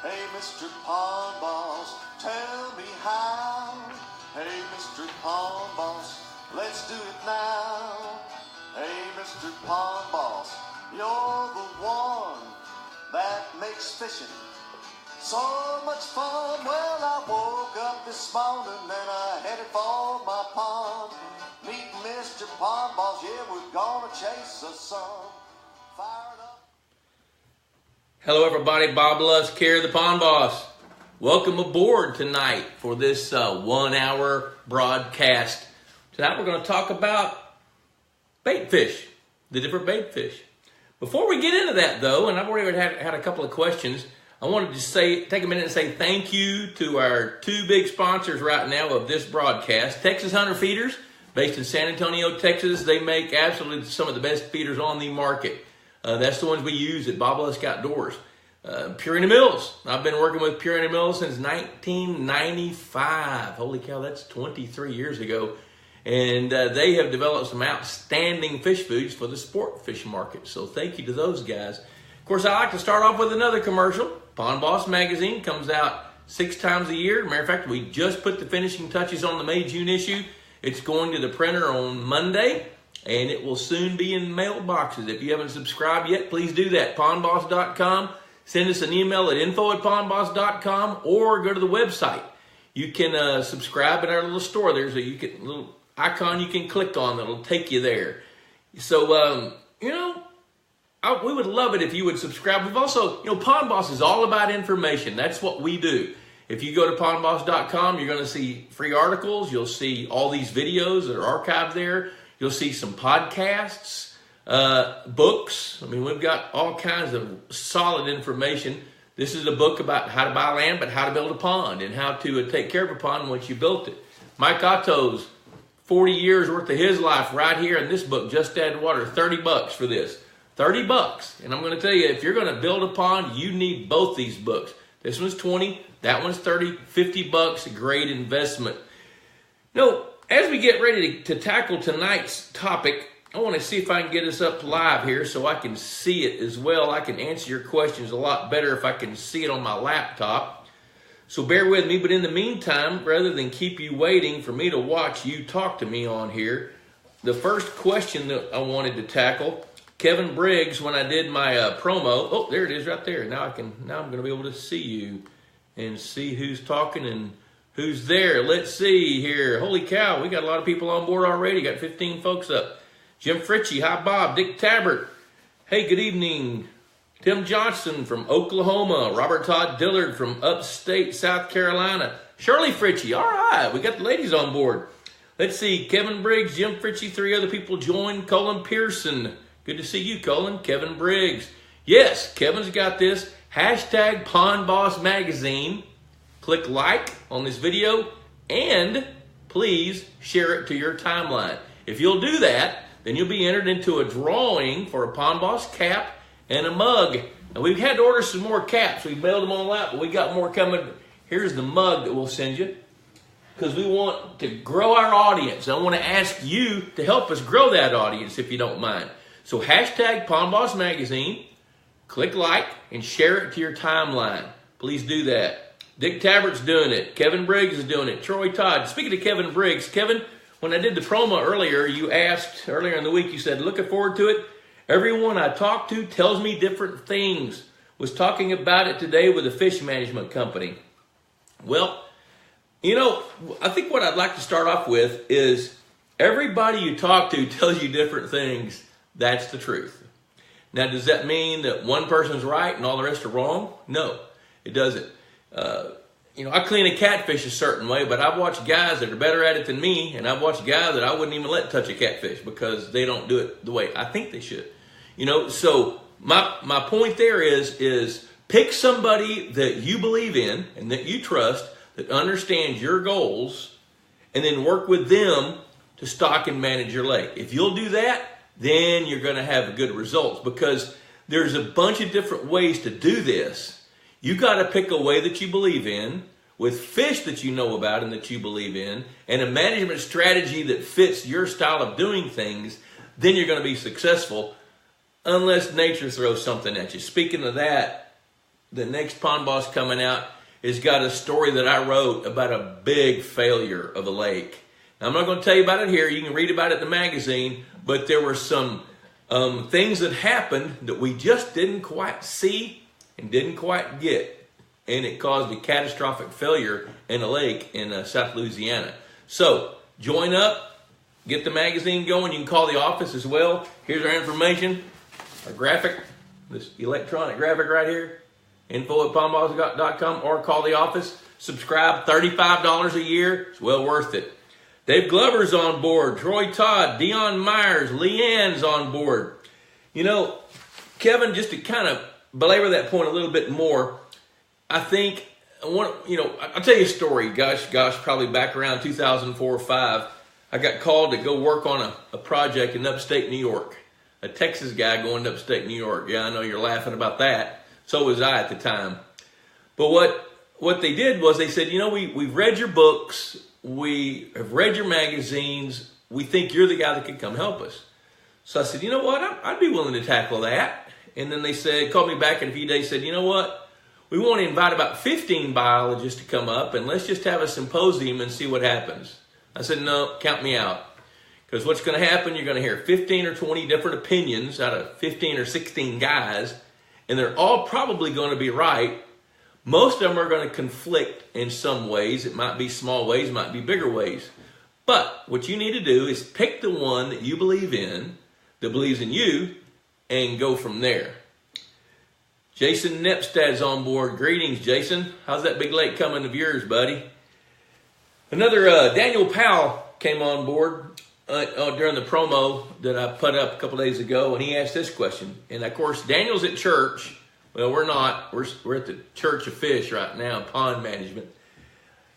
Hey, Mr. Pond Boss, tell me how. Hey, Mr. Pond Boss, let's do it now. Hey, Mr. Pond Boss, you're the one that makes fishing so much fun. Well, I woke up this morning and I headed for my pond. Meet Mr. Pond Boss, yeah, we're gonna chase the sun. Fired up. Hello everybody, Bob Lusk here, the Pond Boss. Welcome aboard tonight for this 1 hour broadcast. Tonight we're going to talk about baitfish, the different baitfish. Before we get into that though, and I've already had a couple of questions, I wanted to take a minute and say thank you to our two big sponsors right now of this broadcast. Texas Hunter Feeders, based in San Antonio, Texas. They make absolutely some of the best feeders on the market. That's the ones we use at Bob Lusk Outdoors. Purina Mills. I've been working with Purina Mills since 1995. Holy cow, that's 23 years ago. And they have developed some outstanding fish foods for the sport fish market. So thank you to those guys. Of course, I like to start off with another commercial. Pond Boss magazine comes out 6 times a year. Matter of fact, we just put the finishing touches on the May-June issue. It's going to the printer on Monday. And it will soon be in mailboxes. If you haven't subscribed yet, please do that. Pondboss.com. Send us an email at info@pondboss.com or go to the website. You can subscribe in our little store. There's a little icon you can click on that'll take you there. So, we would love it if you would subscribe. We've also, Pond Boss is all about information. That's what we do. If you go to pondboss.com, you're going to see free articles. You'll see all these videos that are archived there. You'll see some podcasts, books. I mean, we've got all kinds of solid information. This is a book about how to buy land, but how to build a pond and how to take care of a pond once you built it. Mike Otto's 40 years worth of his life right here in this book, Just Add Water. $30 for this. $30. And I'm going to tell you, if you're going to build a pond, you need both these books. This one's 20, that one's 30, $50, a great investment. As we get ready to tackle tonight's topic, I want to see if I can get us up live here so I can see it as well. I can answer your questions a lot better if I can see it on my laptop. So bear with me, but in the meantime, rather than keep you waiting for me to watch you talk to me on here, the first question that I wanted to tackle, Kevin Briggs, when I did my promo, oh, there it is right there. Now I'm going to be able to see you and see who's talking and who's there. Let's see here. Holy cow, we got a lot of people on board already. Got 15 folks up. Jim Fritchie, hi Bob. Dick Tabbert, hey, good evening. Tim Johnson from Oklahoma. Robert Todd Dillard from upstate South Carolina. Shirley Fritchie, all right, we got the ladies on board. Let's see, Kevin Briggs, Jim Fritchie, 3 other people joined. Colin Pearson, good to see you, Colin. Kevin Briggs. Yes, Kevin's got this. Hashtag Pond Boss Magazine. Click like on this video and please share it to your timeline. If you'll do that, then you'll be entered into a drawing for a Pond Boss cap and a mug. And we've had to order some more caps. We mailed them all out, but we got more coming. Here's the mug that we'll send you because we want to grow our audience. I want to ask you to help us grow that audience if you don't mind. So hashtag Pond Boss Magazine, click like and share it to your timeline. Please do that. Dick Tabbert's doing it. Kevin Briggs is doing it. Troy Todd. Speaking of Kevin Briggs, Kevin, when I did the promo earlier, you asked earlier in the week, you said, looking forward to it. Everyone I talk to tells me different things. Was talking about it today with a fish management company. Well, I think what I'd like to start off with is everybody you talk to tells you different things. That's the truth. Now, does that mean that one person's right and all the rest are wrong? No, it doesn't. I clean a catfish a certain way, but I've watched guys that are better at it than me, and I've watched guys that I wouldn't even let touch a catfish because they don't do it the way I think they should. So my point there is pick somebody that you believe in and that you trust, that understands your goals, and then work with them to stock and manage your lake. If you'll do that, then you're going to have good results because there's a bunch of different ways to do this. You got to pick a way that you believe in, with fish that you know about and that you believe in, and a management strategy that fits your style of doing things. Then you're going to be successful, unless nature throws something at you. Speaking of that, the next Pond Boss coming out has got a story that I wrote about a big failure of a lake. Now, I'm not going to tell you about it here. You can read about it in the magazine, but there were some things that happened that we just didn't quite see and didn't quite get, and it caused a catastrophic failure in a lake in South Louisiana. So join up, get the magazine going. You can call the office as well. Here's our information, our graphic, this electronic graphic right here, info@pondboss.com, or call the office. Subscribe, $35 a year. It's well worth it. Dave Glover's on board. Troy Todd, Dion Myers, Leanne's on board. You know, Kevin, just to kind of belabor that point a little bit more, I think, I'll tell you a story. Gosh, probably back around 2004 or 5, I got called to go work on a project in upstate New York. A Texas guy going to upstate New York. Yeah, I know you're laughing about that. So was I at the time. But what they did was they said, we've read your books. We have read your magazines. We think you're the guy that can come help us. So I said, you know what? I'd be willing to tackle that. And then they called me back in a few days, said, you know what? We want to invite about 15 biologists to come up, and let's just have a symposium and see what happens. I said, no, count me out. Because what's going to happen, you're going to hear 15 or 20 different opinions out of 15 or 16 guys, and they're all probably going to be right. Most of them are going to conflict in some ways. It might be small ways, might be bigger ways. But what you need to do is pick the one that you believe in, that believes in you, and go from there. Jason Nepstad's on board. Greetings, Jason. How's that big lake coming of yours, buddy? Another Daniel Powell came on board during the promo that I put up a couple days ago, and he asked this question. And, of course, Daniel's at church. Well, we're not. We're at the Church of Fish right now, pond management.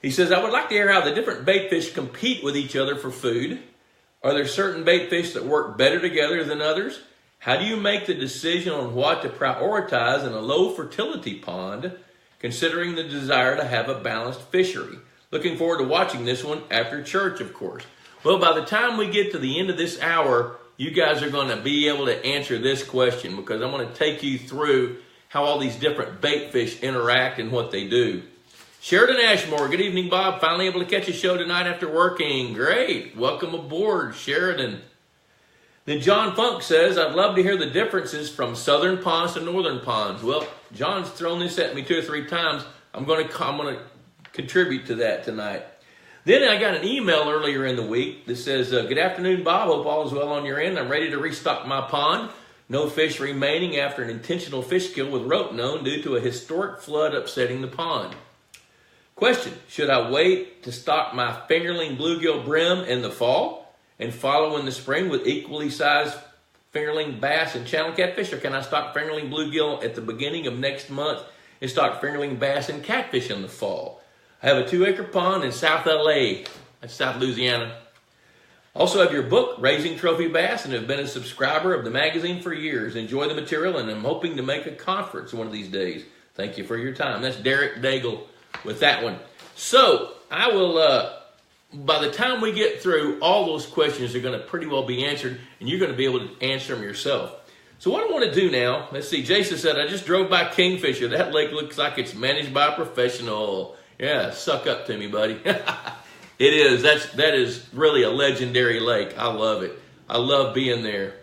He says, I would like to hear how the different bait fish compete with each other for food. Are there certain bait fish that work better together than others? How do you make the decision on what to prioritize in a low fertility pond, considering the desire to have a balanced fishery? Looking forward to watching this one after church, of course. Well, by the time we get to the end of this hour, you guys are going to be able to answer this question, because I'm going to take you through how all these different bait fish interact and what they do. Sheridan Ashmore, good evening, Bob. Finally able to catch a show tonight after working. Great. Welcome aboard, Sheridan. Then John Funk says, I'd love to hear the differences from southern ponds to northern ponds. Well, John's thrown this at me 2 or 3 times. I'm going to contribute to that tonight. Then I got an email earlier in the week that says, good afternoon, Bob. Hope all is well on your end. I'm ready to restock my pond. No fish remaining after an intentional fish kill with rope known due to a historic flood upsetting the pond. Question, should I wait to stock my fingerling bluegill brim in the fall and follow in the spring with equally sized fingerling bass and channel catfish? Or can I stock fingerling bluegill at the beginning of next month and stock fingerling bass and catfish in the fall? I have a 2-acre pond in South LA, that's South Louisiana. Also have your book, Raising Trophy Bass, and have been a subscriber of the magazine for years. Enjoy the material, and I'm hoping to make a conference one of these days. Thank you for your time. That's Derek Daigle with that one. So I will, by the time we get through, all those questions are going to pretty well be answered, and you're going to be able to answer them yourself. So what I want to do now, let's see, Jason said, I just drove by Kingfisher. That lake looks like it's managed by a professional. Yeah, suck up to me, buddy. It is. That is really a legendary lake. I love it. I love being there.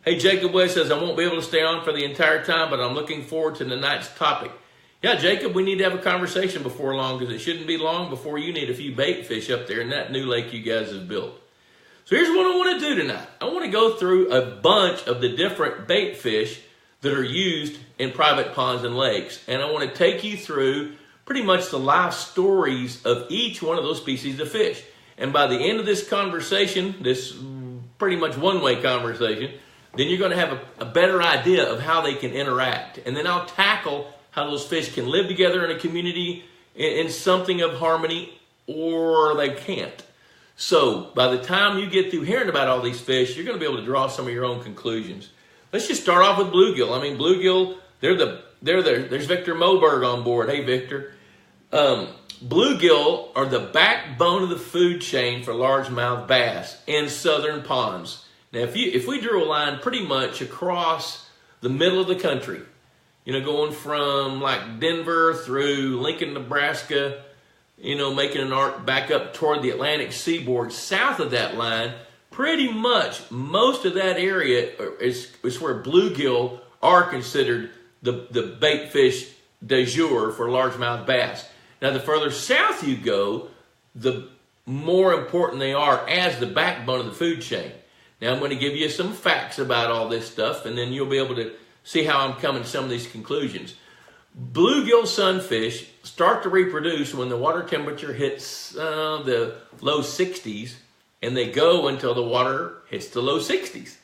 Hey, Jacob West says, I won't be able to stay on for the entire time, but I'm looking forward to tonight's topic. Yeah, Jacob, we need to have a conversation before long, because it shouldn't be long before you need a few bait fish up there in that new lake you guys have built. So here's what I want to do tonight. I want to go through a bunch of the different bait fish that are used in private ponds and lakes. And I want to take you through pretty much the life stories of each one of those species of fish. And by the end of this conversation, this pretty much one-way conversation, then you're going to have a better idea of how they can interact. And then I'll tackle how those fish can live together in a community in something of harmony, or they can't. So by the time you get through hearing about all these fish, you're going to be able to draw some of your own conclusions. Let's just start off with bluegill. I mean, bluegill, there's Victor Moberg on board. Hey, Victor. Bluegill are the backbone of the food chain for largemouth bass in southern ponds. Now, if we drew a line pretty much across the middle of the country, going from like Denver through Lincoln, Nebraska, making an arc back up toward the Atlantic seaboard. South of that line, pretty much most of that area is where bluegill are considered the bait fish de jour for largemouth bass. Now, the further south you go, the more important they are as the backbone of the food chain. Now, I'm going to give you some facts about all this stuff, and then you'll be able to see how I'm coming to some of these conclusions. Bluegill sunfish start to reproduce when the water temperature hits the low 60s, and they go until the water hits the low 60s.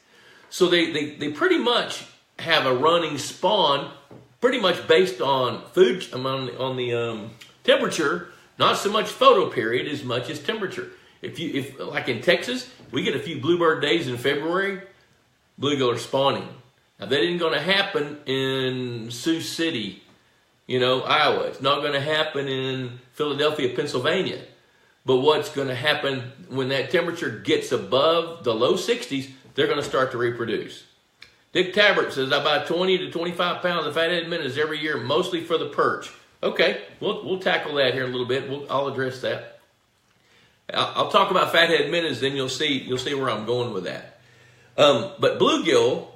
So they pretty much have a running spawn, pretty much based on food on the temperature, not so much photo period as much as temperature. If like in Texas, we get a few bluebird days in February, bluegill are spawning. Now, that isn't going to happen in Sioux City, Iowa. It's not going to happen in Philadelphia, Pennsylvania. But what's going to happen when that temperature gets above the low 60s, they're going to start to reproduce. Dick Tabbert says, I buy 20 to 25 pounds of fathead minnows every year, mostly for the perch. Okay, we'll tackle that here in a little bit. I'll address that. I'll talk about fathead minnows, then you'll see where I'm going with that. But bluegill,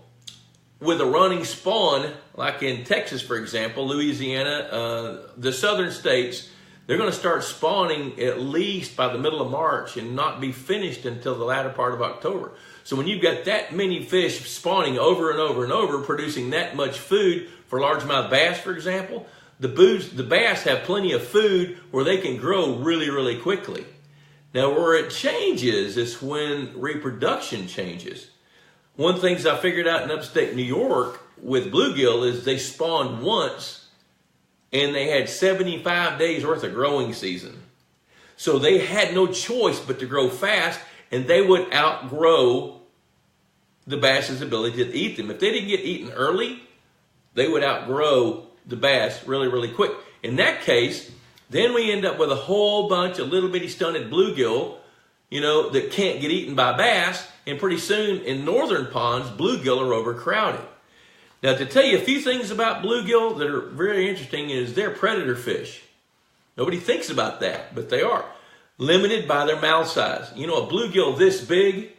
with a running spawn, like in Texas, for example, Louisiana, the southern states, they're going to start spawning at least by the middle of March and not be finished until the latter part of October. So when you've got that many fish spawning over and over and over, producing that much food for largemouth bass, for example, the bass have plenty of food where they can grow really, really quickly. Now, where it changes is when reproduction changes. One of the things I figured out in upstate New York with bluegill is they spawned once and they had 75 days worth of growing season. So they had no choice but to grow fast, and they would outgrow the bass's ability to eat them. If they didn't get eaten early, they would outgrow the bass really, really quick. In that case, then we end up with a whole bunch of little bitty stunted bluegill, that can't get eaten by bass, and pretty soon in northern ponds, bluegill are overcrowded. Now, to tell you a few things about bluegill that are very interesting is they're predator fish. Nobody thinks about that, but they are. Limited by their mouth size. A bluegill this big,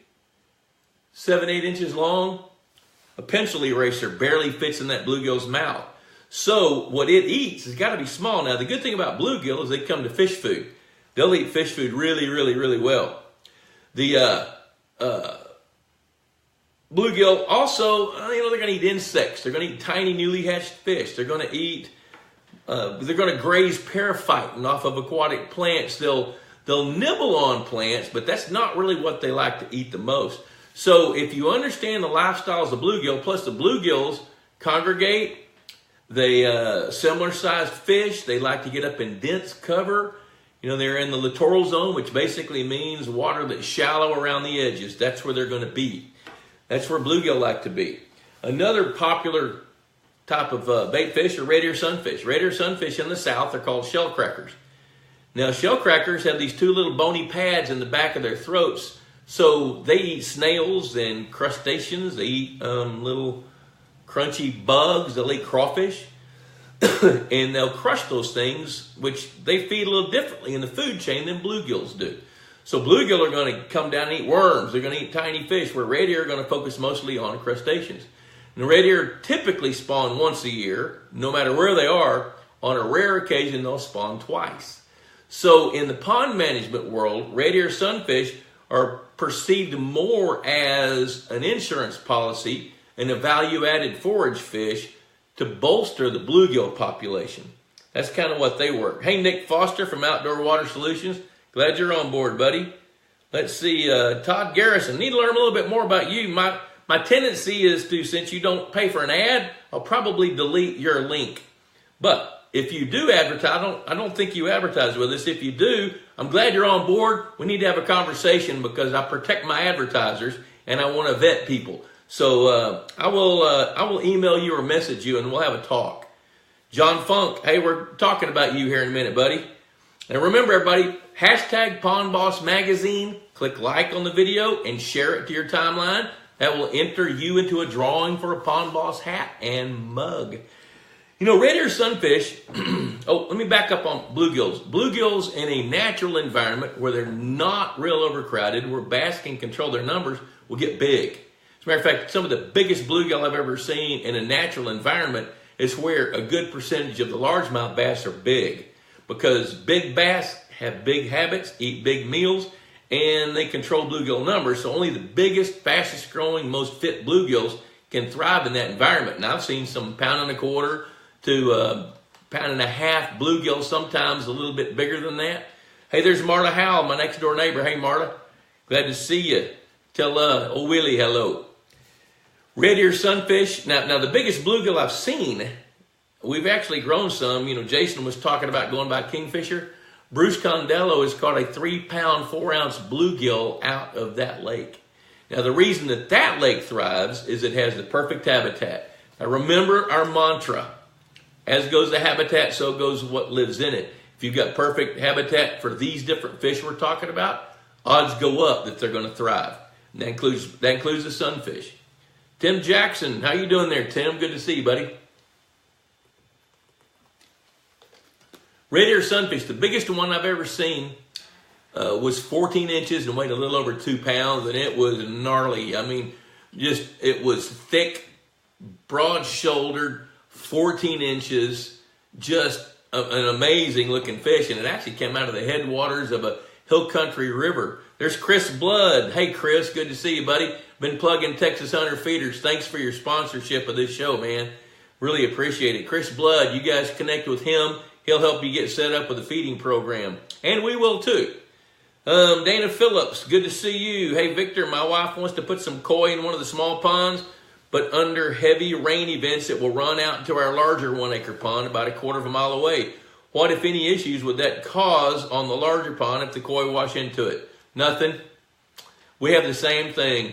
7-8 inches long, a pencil eraser barely fits in that bluegill's mouth. So what it eats has got to be small. Now, the good thing about bluegill is they come to fish food. They'll eat fish food really, really, really well. The bluegill also, they're going to eat insects. They're going to eat tiny, newly hatched fish. They're going to eat, they're going to graze periphyton off of aquatic plants. They'll nibble on plants, but that's not really what they like to eat the most. So if you understand the lifestyles of bluegill, plus the bluegills congregate, they similar sized fish. They like to get up in dense cover. They're in the littoral zone, which basically means water that's shallow around the edges. That's where they're going to be. That's where bluegill like to be. Another popular type of bait fish are red ear sunfish. Red ear sunfish in the south are called shellcrackers. Now, shellcrackers have these two little bony pads in the back of their throats. So they eat snails and crustaceans. They eat little crunchy bugs. They'll eat crawfish. And they'll crush those things, which they feed a little differently in the food chain than bluegills do. So bluegill are going to come down and eat worms. They're going to eat tiny fish, where red ear are going to focus mostly on crustaceans. And the red ear typically spawn once a year, no matter where they are. On a rare occasion, they'll spawn twice. So in the pond management world, red ear sunfish are perceived more as an insurance policy and a value-added forage fish to bolster the bluegill population. That's kind of what they work. Hey, Nick Foster from Outdoor Water Solutions. Glad you're on board, buddy. Let's see, Todd Garrison. Need to learn a little bit more about you. My tendency is to, since you don't pay for an ad, I'll probably delete your link. But if you do advertise, I don't think you advertise with us. If you do, I'm glad you're on board. We need to have a conversation because I protect my advertisers and I want to vet people. So I will email you or message you and we'll have a talk. John Funk, hey, we're talking about you here in a minute, buddy. And remember, everybody, hashtag Pond Boss Magazine. Click like on the video and share it to your timeline. That will enter you into a drawing for a Pond Boss hat and mug. You know, red ear sunfish, oh, let me back up on bluegills. Bluegills in a natural environment where they're not real overcrowded, where bass can control their numbers, will get big. As a matter of fact, some of the biggest bluegill I've ever seen in a natural environment is where a good percentage of the largemouth bass are big. Because big bass have big habits, eat big meals, and they control bluegill numbers. So only the biggest, fastest growing, most fit bluegills can thrive in that environment. And I've seen some £1.25 to £1.5 bluegill, sometimes a little bit bigger than that. Hey, there's Marla Howell, my next door neighbor. Hey, Marla, glad to see you. Tell old Willie hello. Red ear sunfish. Now the biggest bluegill I've seen, we've actually grown some. You know, Jason was talking about going by kingfisher. Bruce Condello has caught a 3-pound, 4-ounce bluegill out of that lake. Now, the reason that that lake thrives is it has the perfect habitat. Now, remember our mantra. As goes the habitat, so goes what lives in it. If you've got perfect habitat for these different fish we're talking about, odds go up that they're going to thrive. And that includes the sunfish. Tim Jackson, how you doing there, Tim? Good to see you, buddy. Red ear sunfish, the biggest one I've ever seen was 14 inches and weighed a little over 2 pounds, and it was gnarly. I mean, it was thick, broad-shouldered, 14 inches, just an amazing looking fish, and it actually came out of the headwaters of a hill country river. There's Chris Blood. Hey, Chris, good to see you, buddy. Been plugging Texas Hunter Feeders. Thanks for your sponsorship of this show, man. Really appreciate it. Chris Blood, you guys connect with him. He'll help you get set up with a feeding program. And we will too. Dana Phillips, good to see you. Hey, Victor, my wife wants to put some koi in one of the small ponds, but under heavy rain events, it will run out into our larger 1-acre pond about a quarter of a mile away. What, if any, issues would that cause on the larger pond if the koi wash into it? Nothing. We have the same thing.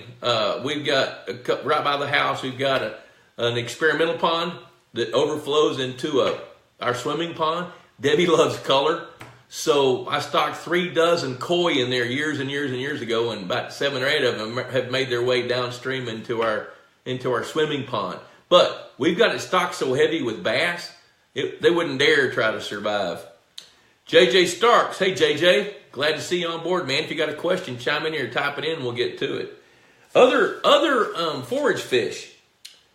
We've got, right by the house, we've got an experimental pond that overflows into our swimming pond. Debbie loves color. So I stocked 3 dozen koi in there years and years and years ago, and about 7 or 8 of them have made their way downstream into our swimming pond. But we've got it stocked so heavy with bass, they wouldn't dare try to survive. JJ Starks, hey JJ, glad to see you on board, man. If you got a question, chime in here, type it in, we'll get to it. Other forage fish,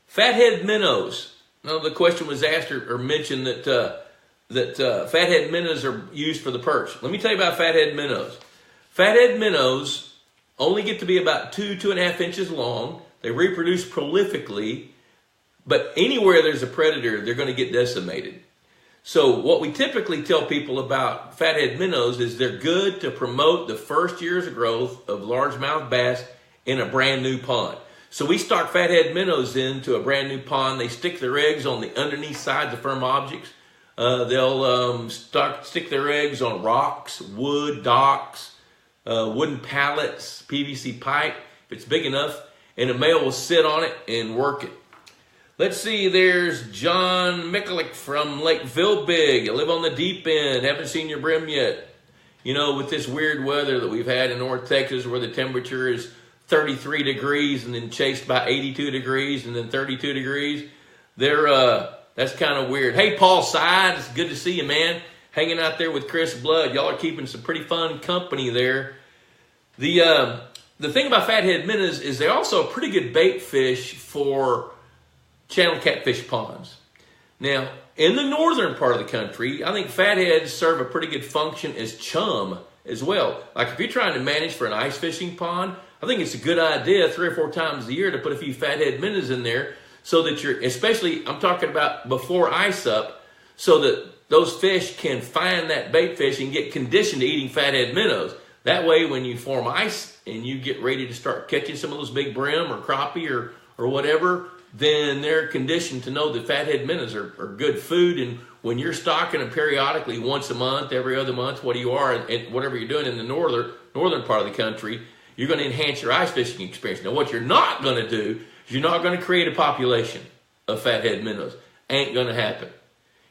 fathead minnows. Now the question was asked or mentioned that fathead minnows are used for the perch. Let me tell you about fathead minnows. Fathead minnows only get to be about 2.5 inches long. They reproduce prolifically, but anywhere there's a predator, they're going to get decimated. So what we typically tell people about fathead minnows is they're good to promote the first year's growth of largemouth bass in a brand new pond. So we stock fathead minnows into a brand new pond. They stick their eggs on the underneath sides of firm objects. They'll stick their eggs on rocks, wood, docks, wooden pallets, PVC pipe, if it's big enough, and a male will sit on it and work it. Let's see, there's John Mikulik from Lake Vilbig. You live on the deep end, haven't seen your brim yet. You know, with this weird weather that we've had in North Texas where the temperature is 33 degrees and then chased by 82 degrees and then 32 degrees, that's kind of weird. Hey, Paul Side, it's good to see you, man. Hanging out there with Chris Blood. Y'all are keeping some pretty fun company there. The thing about fathead minnows is they're also a pretty good bait fish for channel catfish ponds. Now, in the northern part of the country, I think fatheads serve a pretty good function as chum as well. Like if you're trying to manage for an ice fishing pond, I think it's a good idea 3 or 4 times a year to put a few fathead minnows in there so that especially I'm talking about before ice up, so that those fish can find that bait fish and get conditioned to eating fathead minnows. That way, when you form ice and you get ready to start catching some of those big brim or crappie or whatever, then they're conditioned to know that fathead minnows are good food. And when you're stocking them periodically, once a month, every other month, what you are, and whatever you're doing in the northern part of the country, you're going to enhance your ice fishing experience. Now, what you're not going to do is you're not going to create a population of fathead minnows. Ain't going to happen.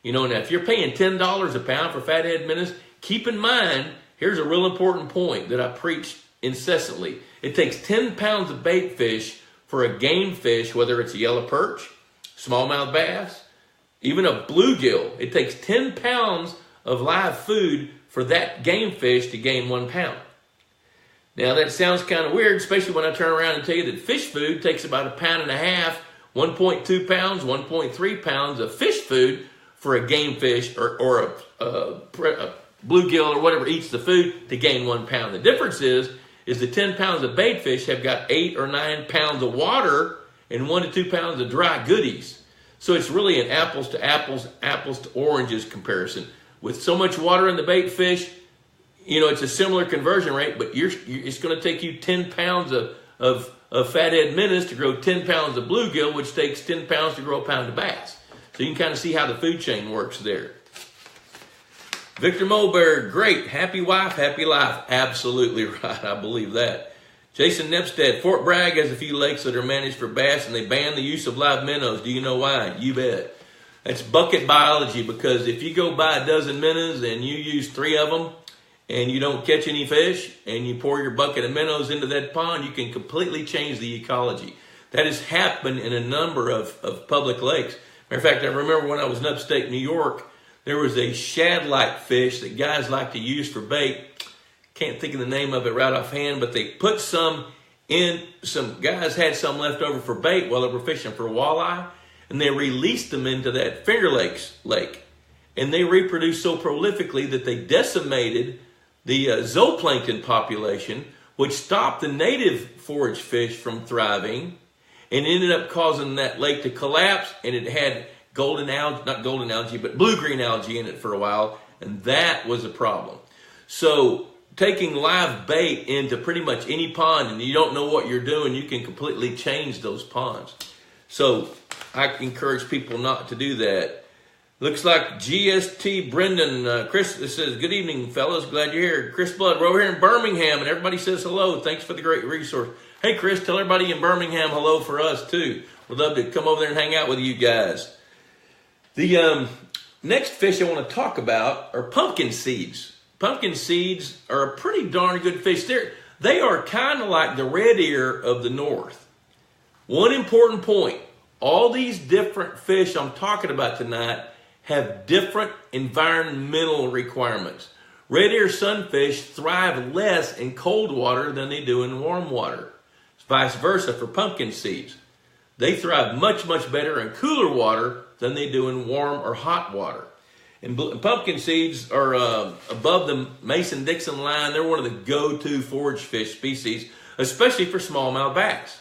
You know, now, if you're paying $10 a pound for fathead minnows, keep in mind, here's a real important point that I preach incessantly. It takes 10 pounds of bait fish for a game fish, whether it's a yellow perch, smallmouth bass, even a bluegill, it takes 10 pounds of live food for that game fish to gain 1 pound. Now that sounds kind of weird, especially when I turn around and tell you that fish food takes about 1.5 pounds, 1.2 pounds, 1.3 pounds of fish food for a game fish or a bluegill or whatever eats the food to gain 1 pound. The difference is the 10 pounds of baitfish have got 8 or 9 pounds of water and 1 to 2 pounds of dry goodies. So it's really an apples to apples, apples to oranges comparison. With so much water in the baitfish, you know, it's a similar conversion rate, but it's going to take you 10 pounds of fathead minnows to grow 10 pounds of bluegill, which takes 10 pounds to grow a pound of bass. So you can kind of see how the food chain works there. Victor Mulberg, great. Happy wife, happy life. Absolutely right. I believe that. Jason Nepstead, Fort Bragg has a few lakes that are managed for bass, and they ban the use of live minnows. Do you know why? You bet. That's bucket biology, because if you go buy a dozen minnows and you use 3 of them and you don't catch any fish and you pour your bucket of minnows into that pond, you can completely change the ecology. That has happened in a number of public lakes. Matter of fact, I remember when I was in upstate New York, there was a shad-like fish that guys like to use for bait. Can't think of the name of it right offhand, but they put some in, some guys had some left over for bait while they were fishing for walleye, and they released them into that Finger Lakes lake. And they reproduced so prolifically that they decimated the zooplankton population, which stopped the native forage fish from thriving and ended up causing that lake to collapse, and it had golden algae, not golden algae, but blue-green algae in it for a while, and that was a problem. So taking live bait into pretty much any pond and you don't know what you're doing, you can completely change those ponds. So I encourage people not to do that. Looks like GST Brendan, Chris says, good evening, fellas. Glad you're here. Chris Blood, we're over here in Birmingham, and everybody says hello. Thanks for the great resource. Hey, Chris, tell everybody in Birmingham hello for us, too. We'd love to come over there and hang out with you guys. The next fish I want to talk about are pumpkin seeds. Pumpkin seeds are a pretty darn good fish. They are kind of like the red ear of the north. One important point, all these different fish I'm talking about tonight have different environmental requirements. Red ear sunfish thrive less in cold water than they do in warm water. It's vice versa for pumpkin seeds. They thrive much, much better in cooler water than they do in warm or hot water. And pumpkin seeds are above the Mason-Dixon line. They're one of the go-to forage fish species, especially for smallmouth bass.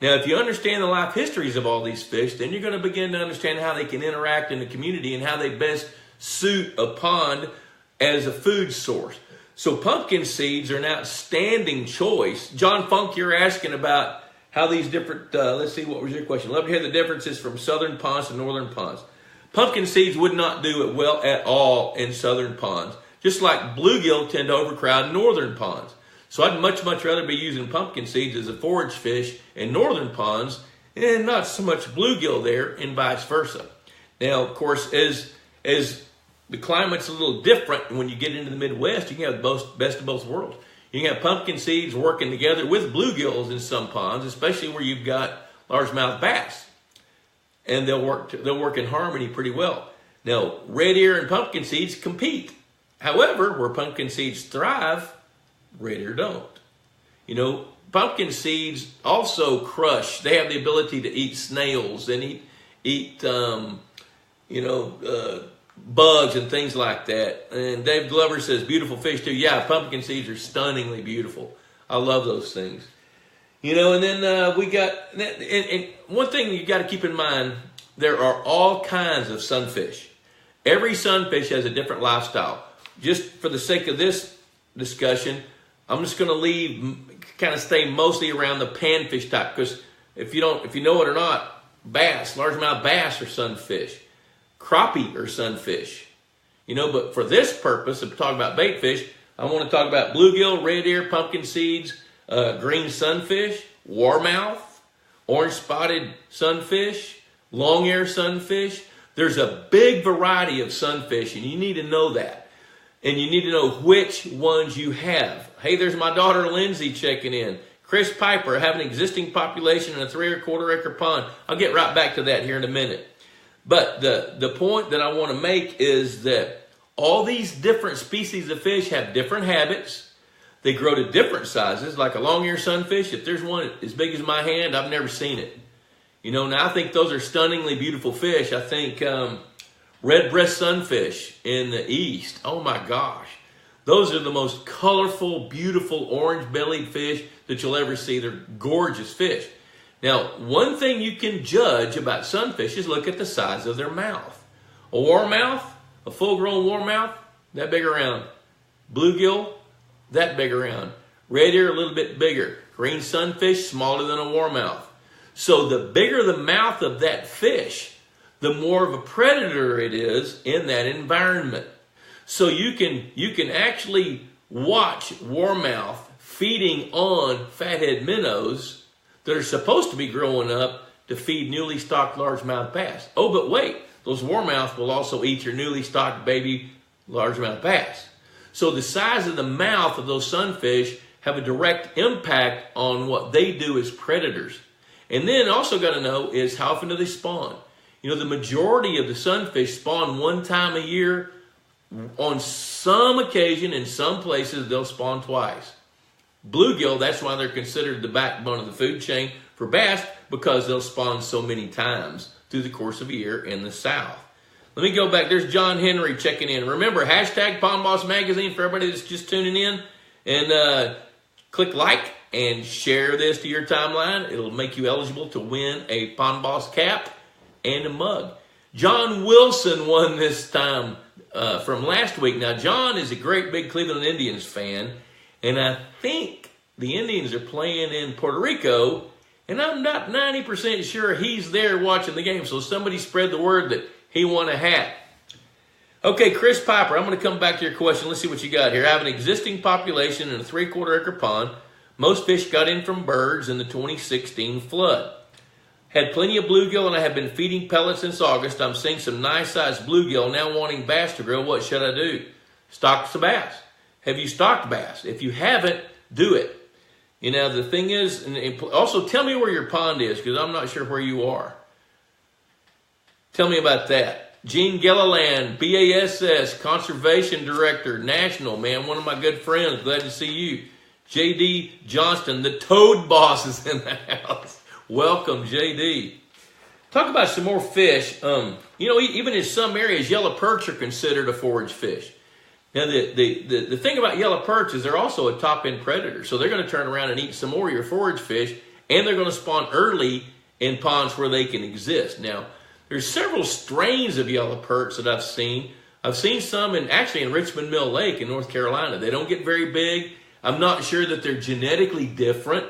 Now, if you understand the life histories of all these fish, then you're going to begin to understand how they can interact in the community and how they best suit a pond as a food source. So pumpkin seeds are an outstanding choice. John Funk, you're asking about how these different, let's see, what was your question? Love to hear the differences from southern ponds to northern ponds. Pumpkin seeds would not do it well at all in southern ponds, just like bluegill tend to overcrowd northern ponds. So I'd much, much rather be using pumpkin seeds as a forage fish in northern ponds and not so much bluegill there, and vice versa. Now, of course, as the climate's a little different when you get into the Midwest, you can have the best of both worlds. You can have pumpkin seeds working together with bluegills in some ponds, especially where you've got largemouth bass. And they'll work in harmony pretty well. Now, red ear and pumpkin seeds compete. However, where pumpkin seeds thrive, red ear don't. You know, pumpkin seeds also crush. They have the ability to eat snails and eat bugs and things like that. And Dave Glover says, beautiful fish too. Yeah, pumpkin seeds are stunningly beautiful. I love those things. You know, and then we got, and one thing you got to keep in mind, there are all kinds of sunfish. Every sunfish has a different lifestyle. Just for the sake of this discussion, I'm just going to stay mostly around the panfish type, because if you know it or not, largemouth bass are sunfish. Crappie are sunfish. You know, but for this purpose of talking about baitfish, I want to talk about bluegill, red ear, pumpkin seeds, green sunfish, warmouth, orange spotted sunfish, long ear sunfish. There's a big variety of sunfish, and you need to know that. And you need to know which ones you have. Hey, there's my daughter Lindsay checking in. Chris Piper, I have an existing population in a 3 1/4 acre pond. I'll get right back to that here in a minute. But the point that I want to make is that all these different species of fish have different habits. They grow to different sizes, like a long-ear sunfish. If there's one as big as my hand, I've never seen it. You know, now I think those are stunningly beautiful fish. I think red breast sunfish in the east, oh my gosh. Those are the most colorful, beautiful, orange-bellied fish that you'll ever see. They're gorgeous fish. Now, one thing you can judge about sunfish is look at the size of their mouth. A warmouth, a full-grown warmouth, that big around. Bluegill, that big around. Red ear, a little bit bigger. Green sunfish, smaller than a warmouth. So the bigger the mouth of that fish, the more of a predator it is in that environment. So you can actually watch warmouth feeding on fathead minnows that are supposed to be growing up to feed newly stocked largemouth bass. Oh, but wait, those warmouth will also eat your newly stocked baby largemouth bass. So the size of the mouth of those sunfish have a direct impact on what they do as predators. And then also got to know is how often do they spawn? You know, the majority of the sunfish spawn one time a year. On some occasion, in some places, they'll spawn twice. Bluegill, that's why they're considered the backbone of the food chain for bass, because they'll spawn so many times through the course of a year in the South. Let me go back. There's John Henry checking in. Remember, hashtag Pond Boss Magazine for everybody that's just tuning in. And click like and share this to your timeline. It'll make you eligible to win a Pond Boss cap and a mug. John Wilson won this time from last week. Now, John is a great big Cleveland Indians fan, and I think the Indians are playing in Puerto Rico, and I'm not 90% sure he's there watching the game, so somebody spread the word that he won a hat. Okay, Chris Piper, I'm going to come back to your question. Let's see what you got here. I have an existing population in a 3/4 acre pond. Most fish got in from birds in the 2016 flood. Had plenty of bluegill, and I have been feeding pellets since August. I'm seeing some nice-sized bluegill, now wanting bass to grow. What should I do? Stock some bass. Have you stocked bass? If you haven't, do it. You know, the thing is, and also tell me where your pond is, because I'm not sure where you are. Tell me about that. Gene Gilliland, BASS, Conservation Director, National, man, one of my good friends. Glad to see you. J.D. Johnston, the Toad Boss, is in the house. Welcome, JD. Talk about some more fish. You know, even in some areas, yellow perch are considered a forage fish. Now, the thing about yellow perch is they're also a top-end predator. So they're going to turn around and eat some more of your forage fish, and they're going to spawn early in ponds where they can exist. Now, there's several strains of yellow perch that I've seen. I've seen some actually in Richmond Mill Lake in North Carolina. They don't get very big. I'm not sure that they're genetically different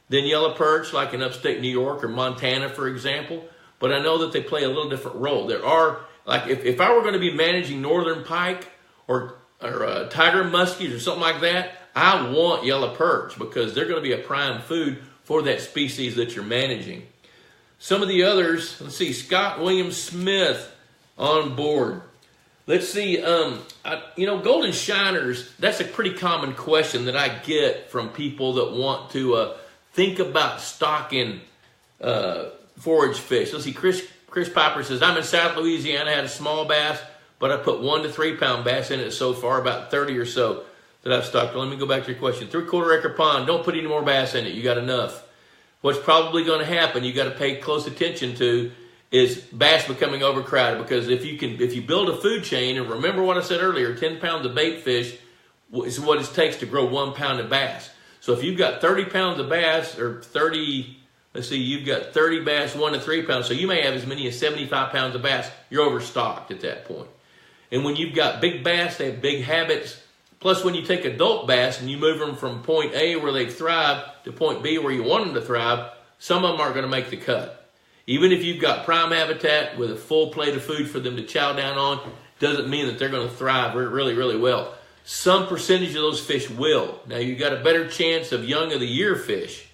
than yellow perch, like in upstate New York or Montana, for example. But I know that they play a little different role. There are, like, if I were going to be managing northern pike or tiger muskies or something like that, I want yellow perch because they're going to be a prime food for that species that you're managing. Some of the others, let's see, Scott William Smith on board. Let's see, you know, golden shiners, that's a pretty common question that I get from people that want to think about stocking forage fish. Let's see, Chris Piper says, I'm in South Louisiana, I had a small bass, but I put 1 to 3 pound bass in it so far, about 30 or so that I've stocked. Well, let me go back to your question. 3/4 acre pond, don't put any more bass in it. You got enough. What's probably going to happen, you got to pay close attention to, is bass becoming overcrowded. Because if you build a food chain, and remember what I said earlier, 10 pounds of bait fish is what it takes to grow 1 pound of bass. So if you've got 30 pounds of bass, or 30, let's see, you've got 30 bass, 1 to 3 pounds. So you may have as many as 75 pounds of bass. You're overstocked at that point. And when you've got big bass, they have big habits. Plus, when you take adult bass and you move them from point A where they thrive to point B where you want them to thrive, some of them aren't going to make the cut. Even if you've got prime habitat with a full plate of food for them to chow down on, doesn't mean that they're going to thrive really, really well. Some percentage of those fish will. Now, you've got a better chance of young of the year fish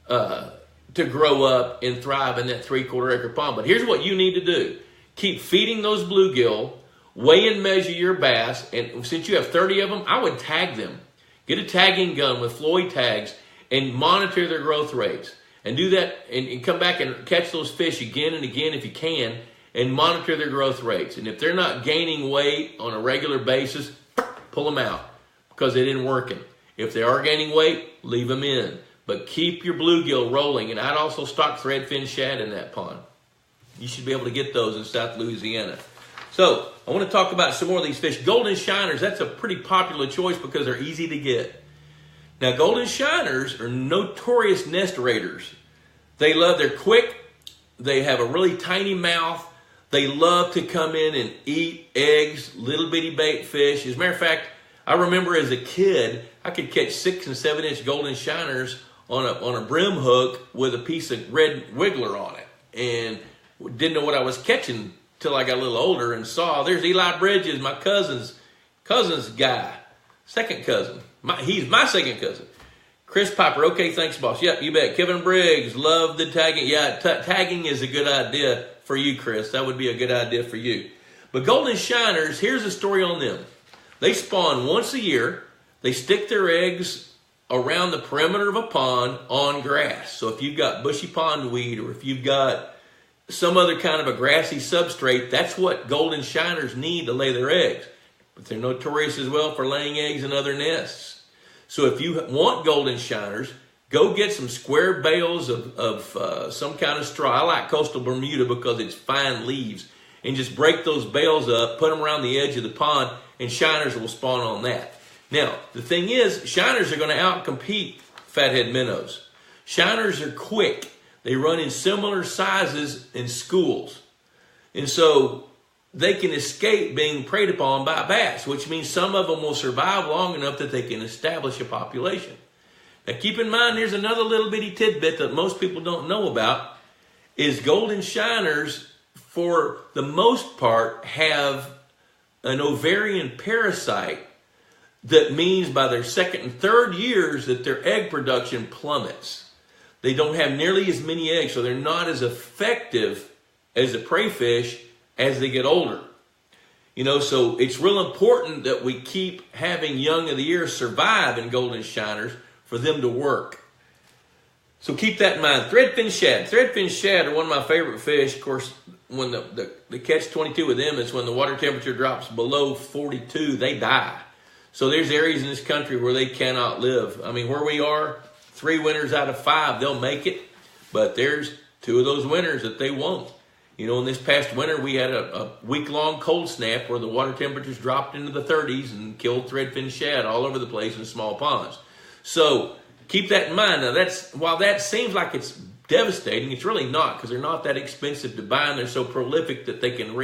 to grow up and thrive in that 3/4 acre pond. But here's what you need to do. Keep feeding those bluegill, weigh and measure your bass, and since you have 30 of them, I would tag them. Get a tagging gun with Floyd tags and monitor their growth rates. And do that and come back and catch those fish again and again if you can. and monitor their growth rates. And if they're not gaining weight on a regular basis, pull them out because they didn't work. If they are gaining weight, leave them in. But keep your bluegill rolling. And I'd also stock threadfin shad in that pond. You should be able to get those in South Louisiana. So I want to talk about some more of these fish. Golden shiners, that's a pretty popular choice because they're easy to get. Now, golden shiners are notorious nest raiders. They're quick. They have a really tiny mouth. They love to come in and eat eggs, little bitty bait fish. As a matter of fact, I remember as a kid, I could catch 6 and 7 inch golden shiners on a brim hook with a piece of red wiggler on it. And didn't know what I was catching till I got a little older and saw, there's Eli Bridges, my cousin's guy, second cousin. He's my second cousin. Chris Piper, okay, thanks, boss. Yep, you bet. Kevin Briggs, love the tagging. Yeah, tagging is a good idea for you, Chris. That would be a good idea for you. But golden shiners, here's a story on them. They spawn once a year. They stick their eggs around the perimeter of a pond on grass. So if you've got bushy pondweed or if you've got some other kind of a grassy substrate, that's what golden shiners need to lay their eggs. But they're notorious as well for laying eggs in other nests. So if you want golden shiners, go get some square bales of some kind of straw. I like coastal Bermuda because it's fine leaves. And just break those bales up, put them around the edge of the pond, and shiners will spawn on that. Now, the thing is, shiners are going to outcompete fathead minnows. Shiners are quick. They run in similar sizes in schools. And so they can escape being preyed upon by bats, which means some of them will survive long enough that they can establish a population. Now keep in mind, here's another little bitty tidbit that most people don't know about, is golden shiners, for the most part, have an ovarian parasite that means by their second and third years that their egg production plummets. They don't have nearly as many eggs, so they're not as effective as the prey fish as they get older. You know, so it's real important that we keep having young of the year survive in golden shiners for them to work. So keep that in mind. Threadfin shad. Threadfin shad are one of my favorite fish. Of course, when the catch-22 with them is when the water temperature drops below 42, they die. So there's areas in this country where they cannot live. I mean, where we are, 3 winters out of 5, they'll make it. But there's 2 of those winters that they won't. You know, in this past winter, we had a week-long cold snap where the water temperatures dropped into the 30s and killed threadfin shad all over the place in small ponds. So keep that in mind. Now, while that seems like it's devastating, it's really not, because they're not that expensive to buy and they're so prolific that they can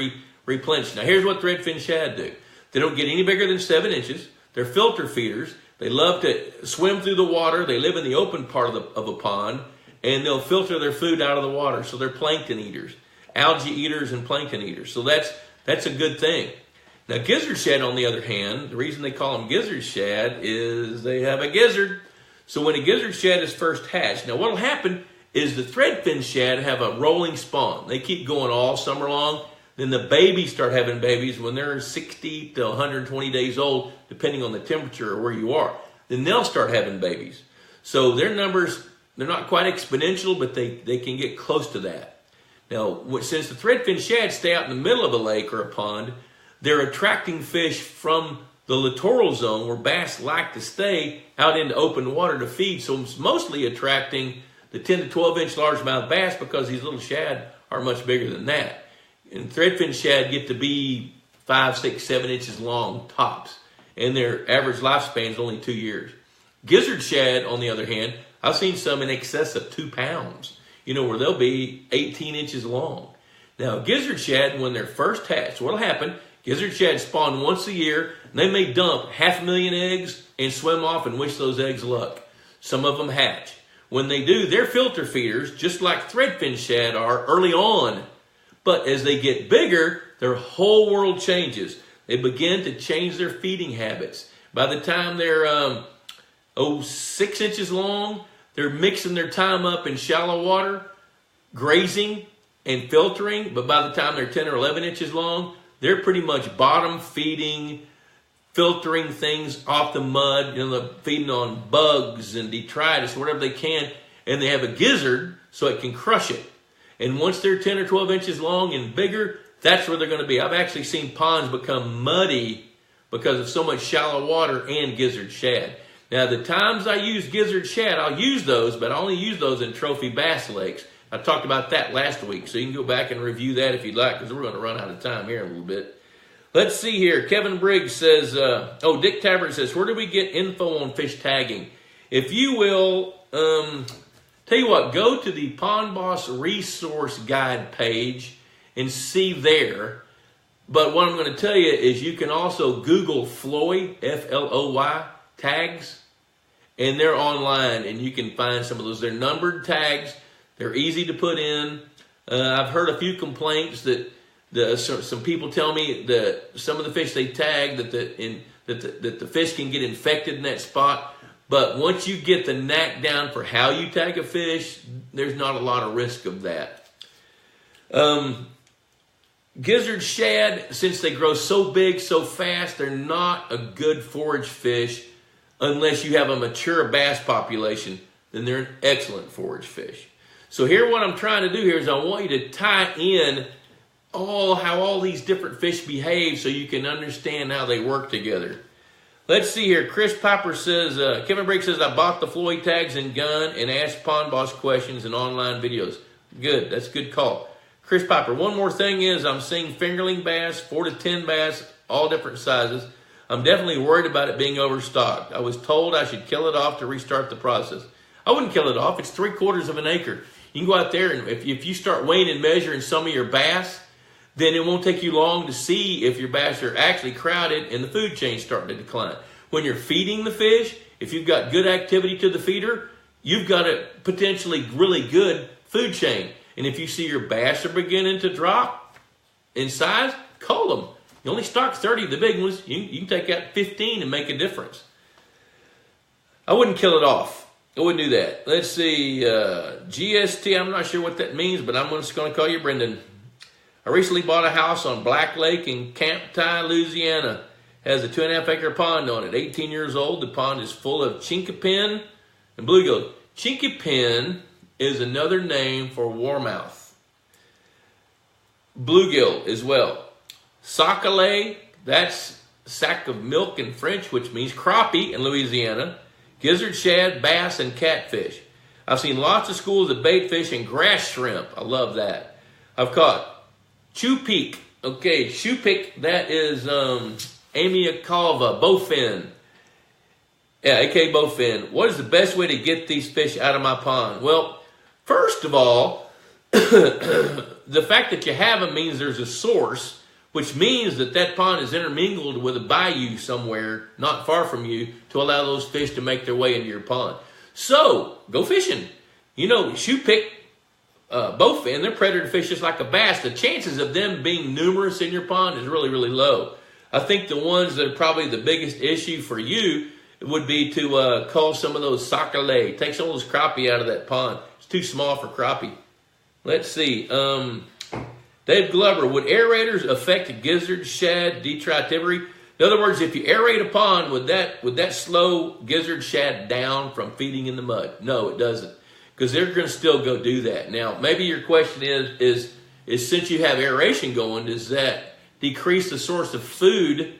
replenish. Now, here's what threadfin shad do. They don't get any bigger than 7 inches. They're filter feeders. They love to swim through the water. They live in the open part of a pond, and they'll filter their food out of the water. So they're plankton eaters, algae eaters and plankton eaters. So that's a good thing. Now, gizzard shad, on the other hand, the reason they call them gizzard shad is they have a gizzard. So when a gizzard shad is first hatched, now what will happen is the threadfin shad have a rolling spawn. They keep going all summer long. Then the babies start having babies when they're 60 to 120 days old, depending on the temperature or where you are. Then they'll start having babies. So their numbers, they're not quite exponential, but they can get close to that. Now, since the threadfin shad stay out in the middle of a lake or a pond, they're attracting fish from the littoral zone where bass like to stay out into open water to feed. So it's mostly attracting the 10 to 12 inch largemouth bass because these little shad are much bigger than that. And threadfin shad get to be 5, 6, 7 inches long tops. And their average lifespan is only 2 years. Gizzard shad, on the other hand, I've seen some in excess of 2 pounds. You know, where they'll be 18 inches long. Now, gizzard shad, when they're first hatched, what'll happen, gizzard shad spawn once a year, and they may dump 500,000 eggs and swim off and wish those eggs luck. Some of them hatch. When they do, they're filter feeders, just like threadfin shad are early on. But as they get bigger, their whole world changes. They begin to change their feeding habits. By the time they're 6 inches long, they're mixing their time up in shallow water, grazing and filtering. But by the time they're 10 or 11 inches long, they're pretty much bottom feeding, filtering things off the mud, you know, feeding on bugs and detritus, whatever they can. And they have a gizzard so it can crush it. And once they're 10 or 12 inches long and bigger, that's where they're going to be. I've actually seen ponds become muddy because of so much shallow water and gizzard shad. Now, the times I use gizzard shad, I'll use those, but I only use those in trophy bass lakes. I talked about that last week, so you can go back and review that if you'd like, because we're going to run out of time here in a little bit. Let's see here. Kevin Briggs says, Dick Tabbert says, where do we get info on fish tagging? If you will, tell you what, go to the Pond Boss Resource Guide page and see there. But what I'm going to tell you is you can also Google Floy, F-L-O-Y, tags, and they're online, and you can find some of those. They're numbered tags. They're easy to put in. I've heard a few complaints that some people tell me that some of the fish they tag that the fish can get infected in that spot. But once you get the knack down for how you tag a fish, there's not a lot of risk of that. Gizzard shad, since they grow so big so fast, they're not a good forage fish unless you have a mature bass population. Then they're an excellent forage fish. So here what I'm trying to do here is I want you to tie in how all these different fish behave so you can understand how they work together. Let's see here. Chris Piper says, Kevin Briggs says, I bought the Floyd tags and gun and asked Pond Boss questions and online videos. Good. That's a good call. Chris Piper, one more thing is I'm seeing fingerling bass, 4 to 10 bass, all different sizes. I'm definitely worried about it being overstocked. I was told I should kill it off to restart the process. I wouldn't kill it off. It's 3/4 of an acre. You can go out there and if you start weighing and measuring some of your bass, then it won't take you long to see if your bass are actually crowded and the food chain's starting to decline. When you're feeding the fish, if you've got good activity to the feeder, you've got a potentially really good food chain. And if you see your bass are beginning to drop in size, cull them. You only stock 30 of the big ones. You can take out 15 and make a difference. I wouldn't kill it off. I wouldn't do that. Let's see. GST, I'm not sure what that means, but I'm just going to call you Brendan. I recently bought a house on Black Lake in Camp Ty, Louisiana. Has a 2.5 acre pond on it. 18 years old. The pond is full of chinkapin and bluegill. Chinkapin is another name for warmouth. Bluegill as well. Sac-a-lait, that's sack of milk in French, which means crappie in Louisiana. Gizzard shad, bass, and catfish. I've seen lots of schools of baitfish and grass shrimp. I love that. I've caught chupik. Okay, chupik, that is Amiacalva, bowfin. Yeah, aka bowfin. What is the best way to get these fish out of my pond? Well, first of all, the fact that you have them means there's a source, which means that pond is intermingled with a bayou somewhere not far from you to allow those fish to make their way into your pond. So, go fishing. You know, chupik, bowfin, they're predator fish just like a bass. The chances of them being numerous in your pond is really, really low. I think the ones that are probably the biggest issue for you would be to cull some of those sac-a-lait. Take some of those crappie out of that pond. It's too small for crappie. Let's see. Dave Glover, would aerators affect gizzard, shad, detritivory? In other words, if you aerate a pond, would that slow gizzard, shad down from feeding in the mud? No, it doesn't, because they're going to still go do that. Now, maybe your question is since you have aeration going, does that decrease the source of food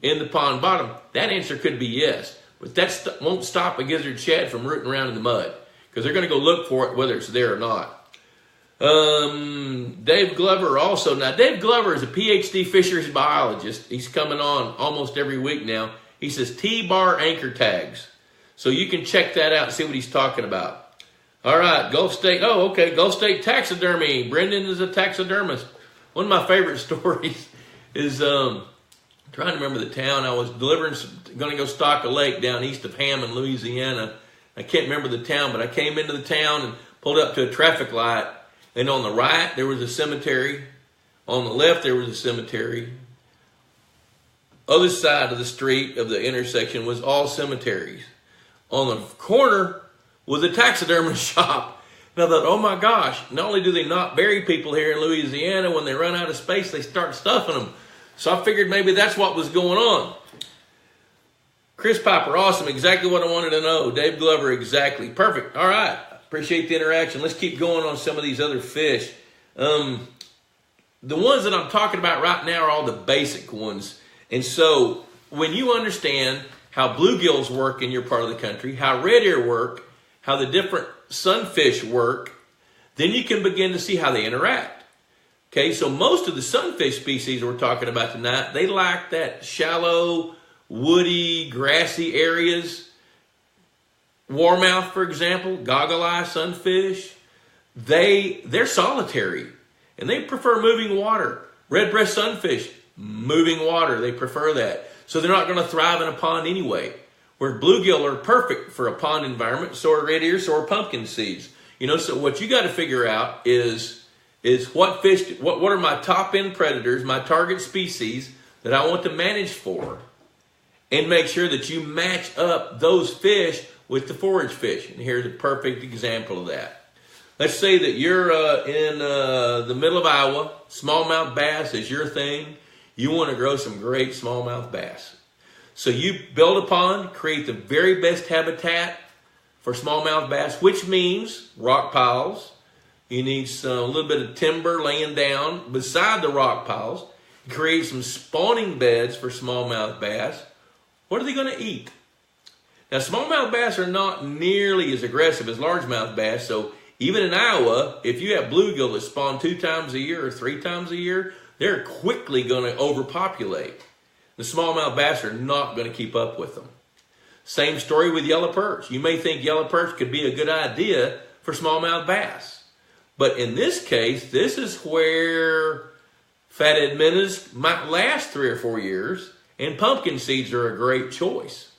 in the pond bottom? That answer could be yes, but that won't stop a gizzard, shad from rooting around in the mud, because they're going to go look for it whether it's there or not. Dave Glover also. Now, Dave Glover is a PhD fisheries biologist. He's coming on almost every week now. He says T-bar anchor tags. So you can check that out and see what he's talking about. All right, Gulf State. Oh, okay, Gulf State taxidermy. Brendan is a taxidermist. One of my favorite stories is trying to remember the town. I was going to go stock a lake down east of Hammond, Louisiana. I can't remember the town, but I came into the town and pulled up to a traffic light. And on the right, there was a cemetery. On the left, there was a cemetery. Other side of the street of the intersection was all cemeteries. On the corner was a taxidermy shop. And I thought, oh my gosh, not only do they not bury people here in Louisiana, when they run out of space, they start stuffing them. So I figured maybe that's what was going on. Chris Piper, awesome. Exactly what I wanted to know. Dave Glover, exactly. Perfect. All right. Appreciate the interaction. Let's keep going on some of these other fish. the ones that I'm talking about right now are all the basic ones. And so when you understand how bluegills work in your part of the country, how red ear work, how the different sunfish work, then you can begin to see how they interact. Okay, so most of the sunfish species we're talking about tonight, they like that shallow, woody, grassy areas. Warmouth, for example, goggle-eye sunfish, they're solitary and they prefer moving water. Red-breast sunfish, moving water, they prefer that. So they're not going to thrive in a pond anyway. Where bluegill are perfect for a pond environment, so are red ear, so are pumpkin seeds. So what you got to figure out is what fish, what are my top end predators, my target species that I want to manage for, and make sure that you match up those fish with the forage fish. And here's a perfect example of that. Let's say that you're in the middle of Iowa, smallmouth bass is your thing. You want to grow some great smallmouth bass. So you build a pond, create the very best habitat for smallmouth bass, which means rock piles. You need a little bit of timber laying down beside the rock piles. Create some spawning beds for smallmouth bass. What are they going to eat? Now, smallmouth bass are not nearly as aggressive as largemouth bass, so even in Iowa, if you have bluegill that spawn 2 times a year or 3 times a year, they're quickly going to overpopulate. The smallmouth bass are not going to keep up with them. Same story with yellow perch. You may think yellow perch could be a good idea for smallmouth bass. But in this case, this is where fathead minnows might last 3 or 4 years, and pumpkin seeds are a great choice.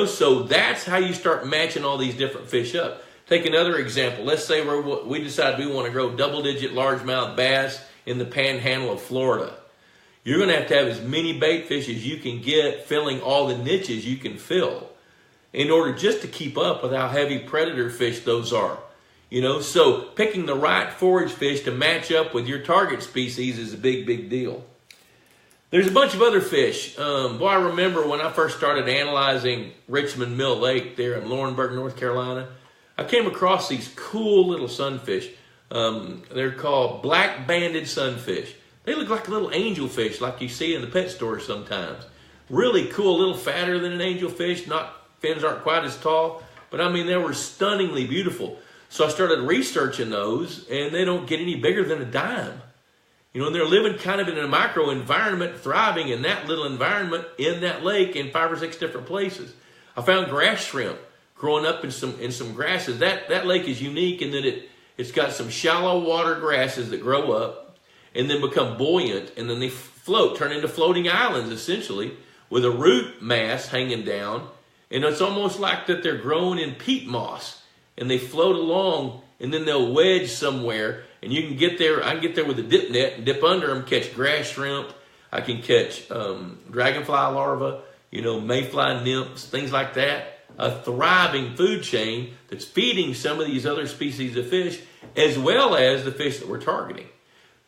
So that's how you start matching all these different fish up. Take another example. Let's say we decide we want to grow double-digit largemouth bass in the panhandle of Florida. You're going to have as many baitfish as you can get, filling all the niches you can fill, in order just to keep up with how heavy predator fish those are. So picking the right forage fish to match up with your target species is a big, big deal. There's a bunch of other fish. I remember when I first started analyzing Richmond Mill Lake there in Laurinburg, North Carolina, I came across these cool little sunfish. They're called black-banded sunfish. They look like little angelfish like you see in the pet stores sometimes. Really cool, a little fatter than an angelfish. Fins aren't quite as tall, but they were stunningly beautiful. So I started researching those, and they don't get any bigger than a dime. And they're living kind of in a micro environment, thriving in that little environment in that lake in 5 or 6 different places. I found grass shrimp growing up in some grasses. That lake is unique in that it's got some shallow water grasses that grow up and then become buoyant, and then they float, turn into floating islands essentially, with a root mass hanging down. And it's almost like that they're growing in peat moss, and they float along, and then they'll wedge somewhere, and you can get there. I can get there with a dip net and dip under them, catch grass shrimp. I can catch dragonfly larvae, mayfly nymphs, things like that. A thriving food chain that's feeding some of these other species of fish, as well as the fish that we're targeting.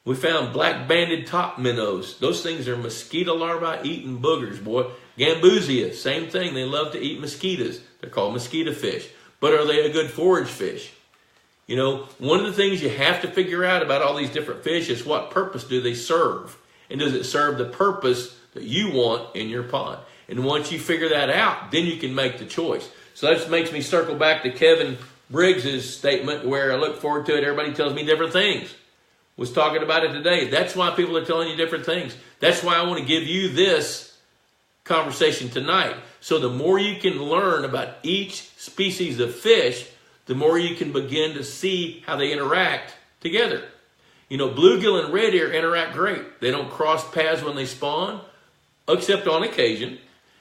We found black-banded top minnows. Those things are mosquito larvae eating boogers, boy. Gambusia, same thing. They love to eat mosquitoes. They're called mosquito fish. But are they a good forage fish? One of the things you have to figure out about all these different fish is what purpose do they serve? And does it serve the purpose that you want in your pond? And once you figure that out, then you can make the choice. So that just makes me circle back to Kevin Briggs's statement where I look forward to it. Everybody tells me different things. Was talking about it today. That's why people are telling you different things. That's why I want to give you this conversation tonight. So the more you can learn about each species of fish, the more you can begin to see how they interact together. Bluegill and red ear interact great. They don't cross paths when they spawn, except on occasion.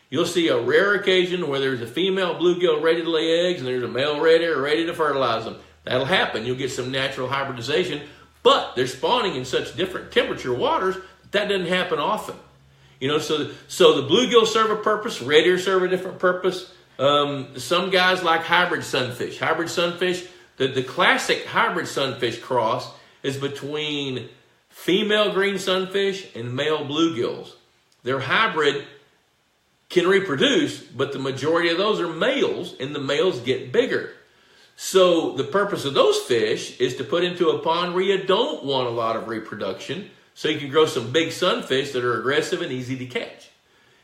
You'll see a rare occasion where there's a female bluegill ready to lay eggs and there's a male red ear ready to fertilize them. That'll happen. You'll get some natural hybridization, but they're spawning in such different temperature waters that doesn't happen often. So the bluegill serve a purpose, red ear serve a different purpose. Some guys like hybrid sunfish. Hybrid sunfish, the classic hybrid sunfish cross is between female green sunfish and male bluegills. Their hybrid can reproduce, but the majority of those are males, and the males get bigger. So the purpose of those fish is to put into a pond where you don't want a lot of reproduction, so you can grow some big sunfish that are aggressive and easy to catch.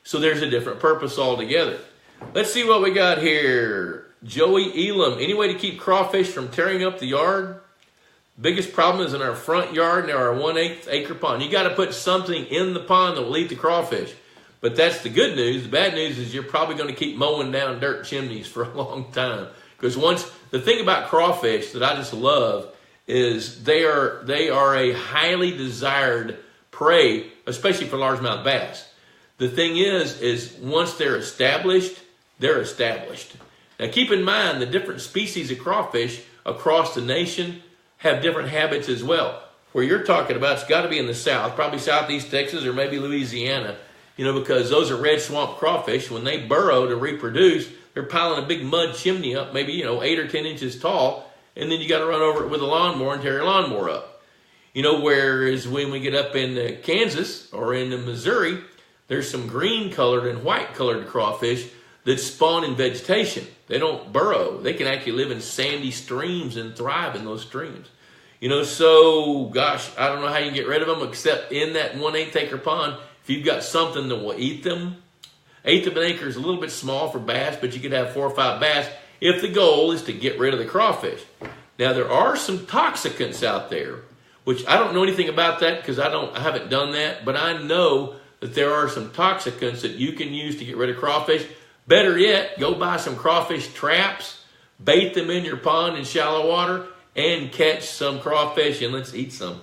So there's a different purpose altogether. Let's see what we got here. Joey Elam, any way to keep crawfish from tearing up the yard? Biggest problem is in our front yard and our 1/8 acre pond. You got to put something in the pond that will eat the crawfish. But that's the good news. The bad news is you're probably going to keep mowing down dirt chimneys for a long time. Because the thing about crawfish that I just love is they are a highly desired prey, especially for largemouth bass. The thing is once they're established, they're established. Now keep in mind the different species of crawfish across the nation have different habits as well. Where you're talking about, it's got to be in the south, probably southeast Texas or maybe Louisiana, because those are red swamp crawfish. When they burrow to reproduce, they're piling a big mud chimney up, maybe 8 or 10 inches tall, and then you got to run over it with a lawnmower and tear your lawnmower up. Whereas when we get up in Kansas or in Missouri, there's some green colored and white colored crawfish that spawn in vegetation. They don't burrow. They can actually live in sandy streams and thrive in those streams. So gosh, I don't know how you can get rid of them except in that 1/8 acre pond. If you've got something that will eat them, 1/8 of an acre is a little bit small for bass, but you could have 4 or 5 bass if the goal is to get rid of the crawfish. Now there are some toxicants out there, which I don't know anything about that because I haven't done that, but I know that there are some toxicants that you can use to get rid of crawfish. Better yet, go buy some crawfish traps, bait them in your pond in shallow water, and catch some crawfish, and let's eat some.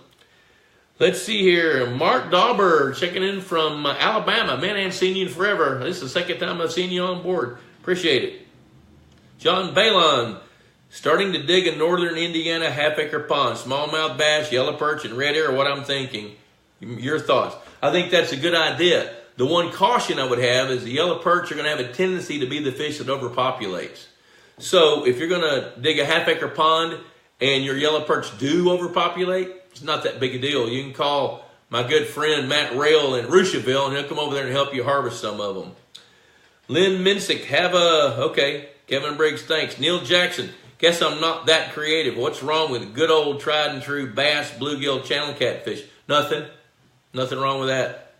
Let's see here. Mark Dauber checking in from Alabama. Man, I haven't seen you in forever. This is the second time I've seen you on board. Appreciate it. John Balon, starting to dig a northern Indiana half-acre pond. Smallmouth bass, yellow perch, and red ear are what I'm thinking. Your thoughts? I think that's a good idea. The one caution I would have is the yellow perch are going to have a tendency to be the fish that overpopulates. So if you're going to dig a half-acre pond and your yellow perch do overpopulate, it's not that big a deal. You can call my good friend Matt Rail in Roosevelt, and he'll come over there and help you harvest some of them. Lynn Minsick, okay. Kevin Briggs, thanks. Neil Jackson, guess I'm not that creative. What's wrong with good old tried and true bass, bluegill, channel catfish? Nothing. Nothing wrong with that.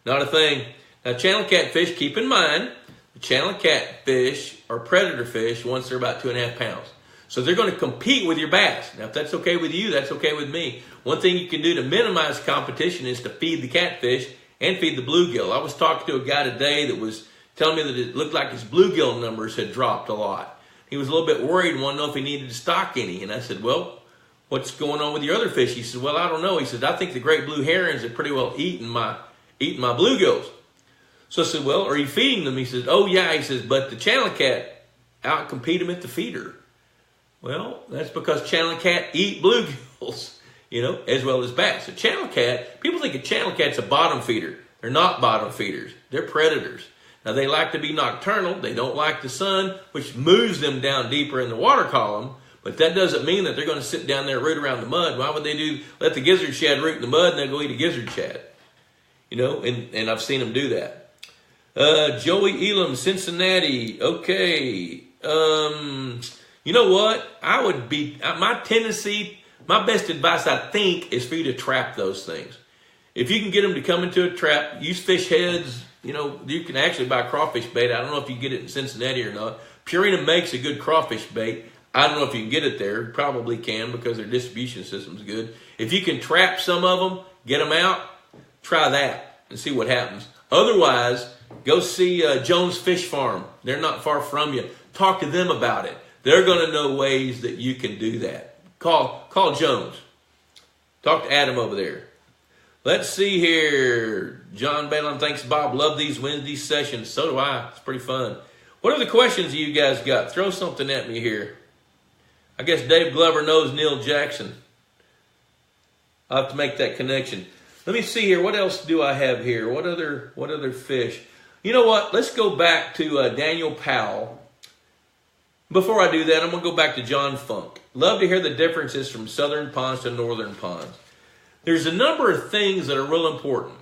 Not a thing. Now, channel catfish, keep in mind, the channel catfish are predator fish once they're about 2.5 pounds. So they're going to compete with your bass. Now, if that's okay with you, that's okay with me. One thing you can do to minimize competition is to feed the catfish and feed the bluegill. I was talking to a guy today that was telling me that it looked like his bluegill numbers had dropped a lot. He was a little bit worried and wanted to know if he needed to stock any. And I said, well, what's going on with your other fish? He said, well, I don't know. He said, I think the great blue herons have pretty well eaten my bluegills. So I said, well, are you feeding them? He says, oh yeah. He says, but the channel cat outcompete them at the feeder. Well, that's because channel cat eat bluegills, as well as bass. A channel cat, people think a channel cat's a bottom feeder. They're not bottom feeders. They're predators. Now, they like to be nocturnal. They don't like the sun, which moves them down deeper in the water column. But that doesn't mean that they're going to sit down there and root around the mud. Why would they let the gizzard shad root in the mud and then go eat a gizzard shad? And I've seen them do that. Joey Elam, Cincinnati. Okay. You know what? My best advice, I think, is for you to trap those things. If you can get them to come into a trap, use fish heads. You can actually buy crawfish bait. I don't know if you can get it in Cincinnati or not. Purina makes a good crawfish bait. I don't know if you can get it there. You probably can because their distribution system's good. If you can trap some of them, get them out, try that and see what happens. Otherwise, go see Jones Fish Farm. They're not far from you. Talk to them about it. They're going to know ways that you can do that. Call Jones. Talk to Adam over there. Let's see here. John Balin, thanks, Bob. Love these Wednesday sessions. So do I. It's pretty fun. What are the questions you guys got? Throw something at me here. I guess Dave Glover knows Neil Jackson. I'll have to make that connection. Let me see here. What else do I have here? What other fish? You know what? Let's go back to Daniel Powell. Before I do that, I'm going to go back to John Funk. Love to hear the differences from southern ponds to northern ponds. There's a number of things that are real important.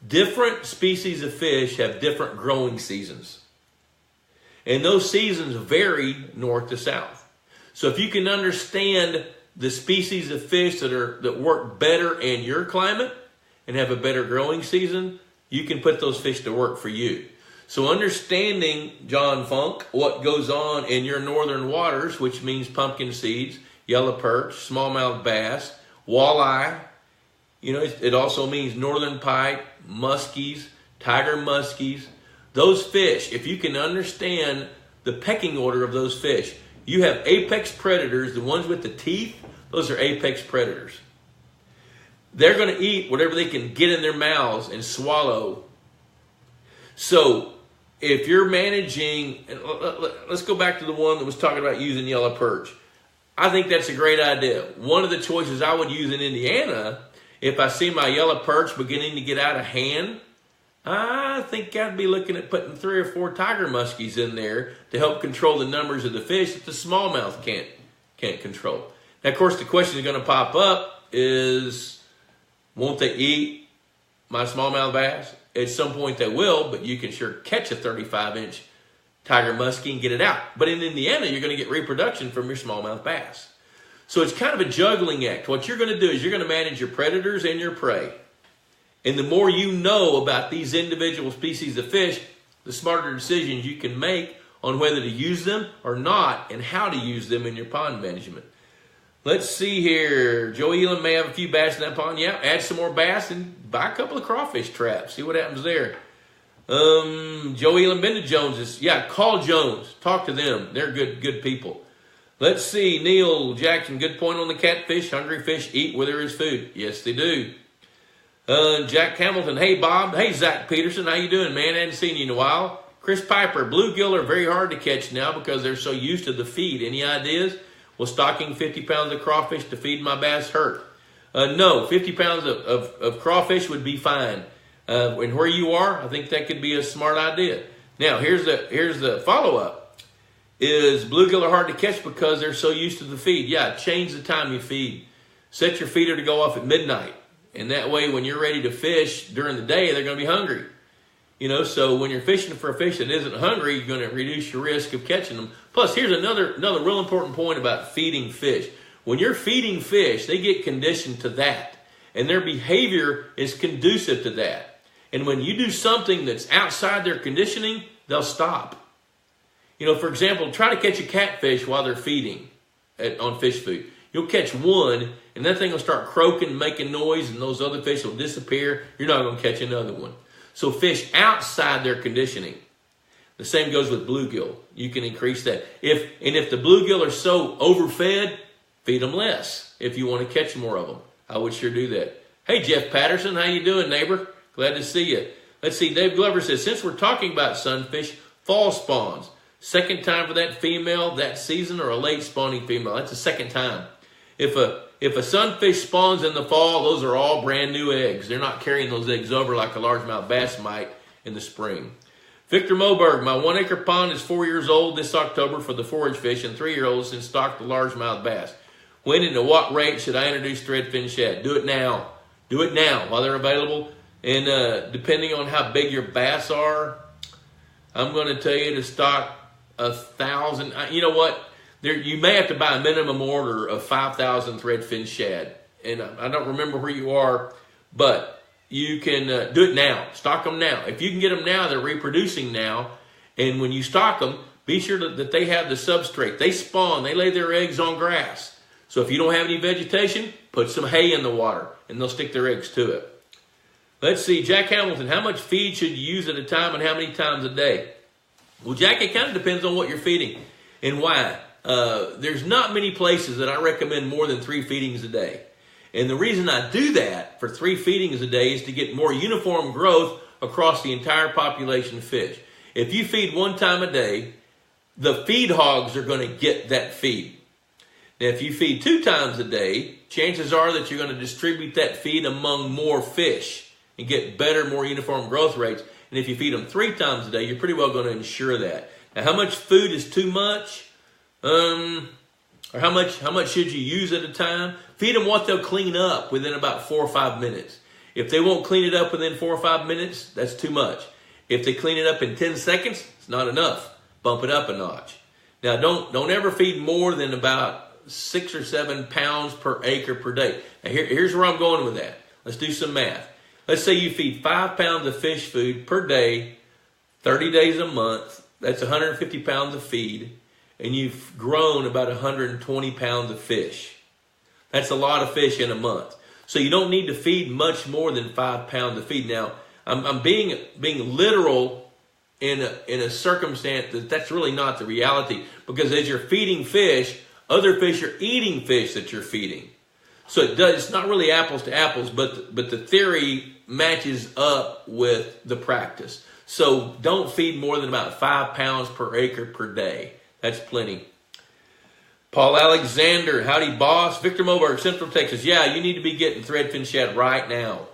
Different species of fish have different growing seasons. And those seasons vary north to south. So if you can understand the species of fish that work better in your climate and have a better growing season, you can put those fish to work for you. So understanding, John Funk, what goes on in your northern waters, which means pumpkin seeds, yellow perch, smallmouth bass, walleye. It also means northern pike, muskies, tiger muskies. Those fish, if you can understand the pecking order of those fish, you have apex predators, the ones with the teeth, those are apex predators. They're going to eat whatever they can get in their mouths and swallow. So if you're managing, let's go back to the one that was talking about using yellow perch. I think that's a great idea. One of the choices I would use in Indiana, if I see my yellow perch beginning to get out of hand, I think I'd be looking at putting 3 or 4 tiger muskies in there to help control the numbers of the fish that the smallmouth can't control. Now, of course, the question is going to pop up is, won't they eat my smallmouth bass? At some point they will, but you can sure catch a 35-inch tiger muskie and get it out. But in Indiana, you're going to get reproduction from your smallmouth bass. So it's kind of a juggling act. What you're going to do is you're going to manage your predators and your prey. And the more you know about these individual species of fish, the smarter decisions you can make on whether to use them or not and how to use them in your pond management. Let's see here. Joe Elam may have a few bass in that pond. Yeah, add some more bass and buy a couple of crawfish traps. See what happens there. Joe Elam, been to Jones's. Yeah, call Jones. Talk to them. They're good people. Let's see. Neil Jackson, good point on the catfish. Hungry fish eat where there is food. Yes, they do. Jack Hamilton, hey Bob. Hey Zach Peterson, how you doing, man? I hadn't seen you in a while. Chris Piper, bluegill are very hard to catch now because they're so used to the feed. Any ideas? Will stocking 50 pounds of crawfish to feed my bass hurt? No, 50 pounds of crawfish would be fine. And where you are, I think that could be a smart idea. Now, here's the follow-up. Is bluegill are hard to catch because they're so used to the feed? Yeah, change the time you feed. Set your feeder to go off at midnight. And that way, when you're ready to fish during the day, they're going to be hungry. So when you're fishing for a fish that isn't hungry, you're going to reduce your risk of catching them. Plus, here's another real important point about feeding fish. When you're feeding fish, they get conditioned to that. And their behavior is conducive to that. And when you do something that's outside their conditioning, they'll stop. For example, try to catch a catfish while they're feeding on fish food. You'll catch one, and that thing will start croaking, making noise, and those other fish will disappear. You're not going to catch another one. So fish outside their conditioning. The same goes with bluegill. You can increase that. If the bluegill are so overfed, feed them less if you want to catch more of them. I would sure do that. Hey, Jeff Patterson, how you doing, neighbor? Glad to see you. Let's see, Dave Glover says, since we're talking about sunfish, fall spawns. Second time for that female that season or a late spawning female? That's the second time. If a sunfish spawns in the fall, those are all brand new eggs. They're not carrying those eggs over like a largemouth bass might in the spring. Victor Moberg, my 1 acre pond is 4 years old this October for the forage fish and 3 year olds since stocked the largemouth bass. When and at what rate should I introduce threadfin shad? Do it now. Do it now while they're available. And depending on how big your bass are, I'm going to tell you to stock 1,000. You know what? You may have to buy a minimum order of 5,000 threadfin shad. And I don't remember where you are, but you can do it now. Stock them now. If you can get them now, they're reproducing now. And when you stock them, be sure that they have the substrate. They spawn. They lay their eggs on grass. So if you don't have any vegetation, put some hay in the water, and they'll stick their eggs to it. Let's see. Jack Hamilton, how much feed should you use at a time and how many times a day? Well, Jack, it kind of depends on what you're feeding and why. There's not many places that I recommend more than 3 feedings a day. And the reason I do that for 3 feedings a day is to get more uniform growth across the entire population of fish. If you feed 1 time a day, the feed hogs are going to get that feed. Now, if you feed 2 times a day, chances are that you're going to distribute that feed among more fish and get better, more uniform growth rates. And if you feed them 3 times a day, you're pretty well going to ensure that. Now, how much food is too much? Or how much should you use at a time? Feed them what they'll clean up within about 4 or 5 minutes. If they won't clean it up within 4 or 5 minutes, that's too much. If they clean it up in 10 seconds, it's not enough. Bump it up a notch. Now, don't ever feed more than about 6 or 7 pounds per acre per day. Now, here's where I'm going with that. Let's do some math. Let's say you feed 5 pounds of fish food per day, 30 days a month. That's 150 pounds of feed. And you've grown about 120 pounds of fish. That's a lot of fish in a month. So you don't need to feed much more than 5 pounds of feed. Now, I'm being literal in a circumstance that's really not the reality. Because as you're feeding fish, other fish are eating fish that you're feeding. So it's not really apples to apples, but the theory matches up with the practice. So don't feed more than about 5 pounds per acre per day. That's plenty. Paul Alexander, howdy boss. Victor Moberg, Central Texas. Yeah, you need to be getting Threadfin shad right now.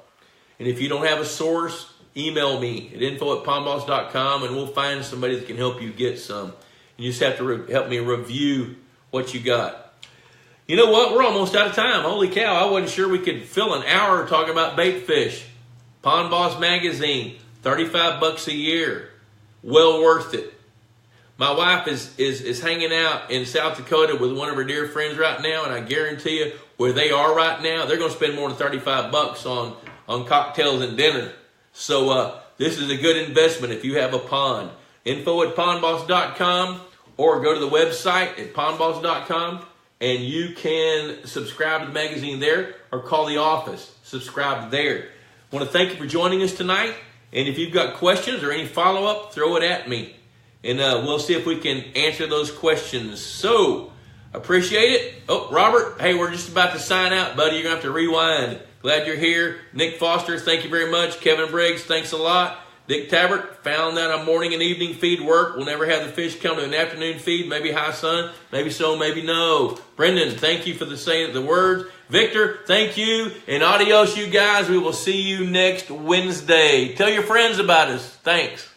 And if you don't have a source, email me at info@pondboss.com and we'll find somebody that can help you get some. You just have to help me review what you got. You know what? We're almost out of time. Holy cow, I wasn't sure we could fill an hour talking about Baitfish. Pond Boss Magazine, $35 a year. Well worth it. My wife is hanging out in South Dakota with one of her dear friends right now, and I guarantee you where they are right now, they're going to spend more than $35 on cocktails and dinner. So this is a good investment if you have a pond. Info@pondboss.com or go to the website at pondboss.com and you can subscribe to the magazine there or call the office. Subscribe there. I want to thank you for joining us tonight. And if you've got questions or any follow-up, throw it at me. And we'll see if we can answer those questions. So, appreciate it. Oh, Robert, hey, we're just about to sign out, buddy. You're going to have to rewind. Glad you're here. Nick Foster, thank you very much. Kevin Briggs, thanks a lot. Dick Tabbert, found that a morning and evening feed work. We'll never have the fish come to an afternoon feed. Maybe high sun, maybe so, maybe no. Brendan, thank you for saying the words. Victor, thank you. And adios, you guys. We will see you next Wednesday. Tell your friends about us. Thanks.